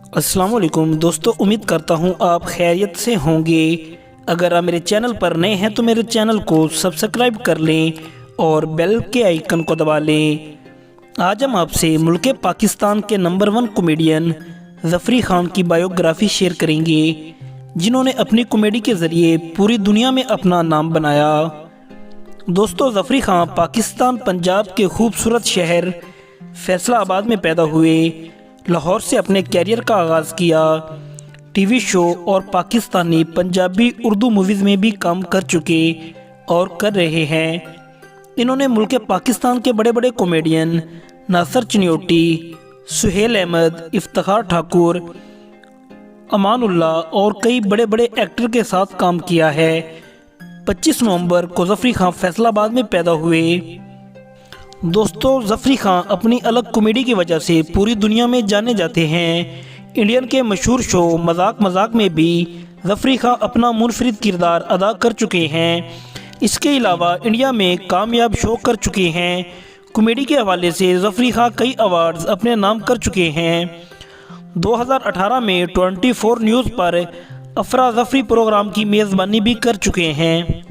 अस्सलाम वालेकुम दोस्तों, उम्मीद करता हूँ आप खैरियत से होंगे। अगर आप मेरे चैनल पर नए हैं तो मेरे चैनल को सब्सक्राइब कर लें और बेल के आइकन को दबा लें। आज हम आपसे मुल्क पाकिस्तान के नंबर 1 कॉमेडियन ज़फ़री ख़ान की बायोग्राफ़ी शेयर करेंगे, जिन्होंने अपनी कॉमेडी के ज़रिए पूरी दुनिया में अपना नाम बनाया। दोस्तों, ज़फ़री ख़ान पाकिस्तान पंजाब के खूबसूरत शहर फैसलाबाद में पैदा हुए। लाहौर से अपने कैरियर का आगाज़ किया। टीवी शो और पाकिस्तानी पंजाबी उर्दू मूवीज़ में भी काम कर चुके और कर रहे हैं। इन्होंने मुल्क पाकिस्तान के बड़े बड़े कॉमेडियन नासिर चिन्योटी, सुहेल अहमद, इफ्तिखार ठाकुर, अमानुल्लाह और कई बड़े बड़े एक्टर के साथ काम किया है। 25 नवंबर को ज़फ़री ख़ान फैसलाबाद में पैदा हुए। दोस्तों, ज़फ़री ख़ान अपनी अलग कॉमेडी की वजह से पूरी दुनिया में जाने जाते हैं। इंडियन के मशहूर शो मजाक मजाक में भी ज़फ़री ख़ान अपना मुनफरिद किरदार अदा कर चुके हैं। इसके अलावा इंडिया में कामयाब शो कर चुके हैं। कॉमेडी के हवाले से ज़फ़री ख़ान कई अवार्ड्स अपने नाम कर चुके हैं। 2018 में 24 न्यूज़ पर अफरा ज़फ़री प्रोग्राम की मेज़बानी भी कर चुके हैं।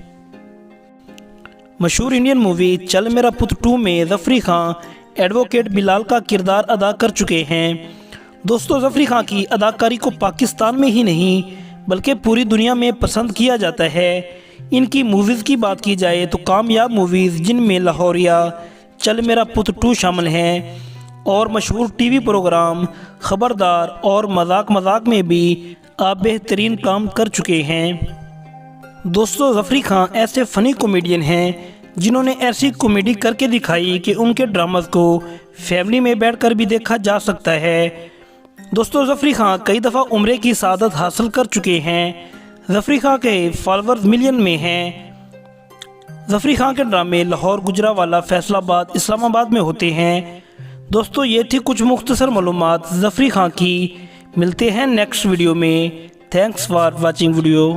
मशहूर इंडियन मूवी चल मेरा पुत 2 में ज़फ़री ख़ान एडवोकेट बिलाल का किरदार अदा कर चुके हैं। दोस्तों, ज़फ़री ख़ान की अदाकारी को पाकिस्तान में ही नहीं बल्कि पूरी दुनिया में पसंद किया जाता है। इनकी मूवीज़ की बात की जाए तो कामयाब मूवीज़ जिनमें लाहौरिया, चल मेरा पुत 2 शामिल हैं और मशहूर टीवी प्रोग्राम खबरदार और मजाक मजाक में भी आप बेहतरीन काम कर चुके हैं। दोस्तों, ज़फ़री ख़ान ऐसे फ़नी कॉमेडियन हैं जिन्होंने ऐसी कॉमेडी करके दिखाई कि उनके ड्रामास को फैमिली में बैठकर भी देखा जा सकता है। दोस्तों, ज़फ़री ख़ान कई दफ़ा उम्रे की सआदत हासिल कर चुके हैं। ज़फ़री ख़ान के फॉलोअर्स मिलियन में हैं। ज़फ़री ख़ान के ड्रामे लाहौर, गुजरावाला, फैसलाबाद, इस्लामाबाद में होते हैं। दोस्तों, ये थी कुछ मुख्तसर मालूमात ज़फ़री ख़ान की। मिलते हैं नेक्स्ट वीडियो में। Thanks for watching video.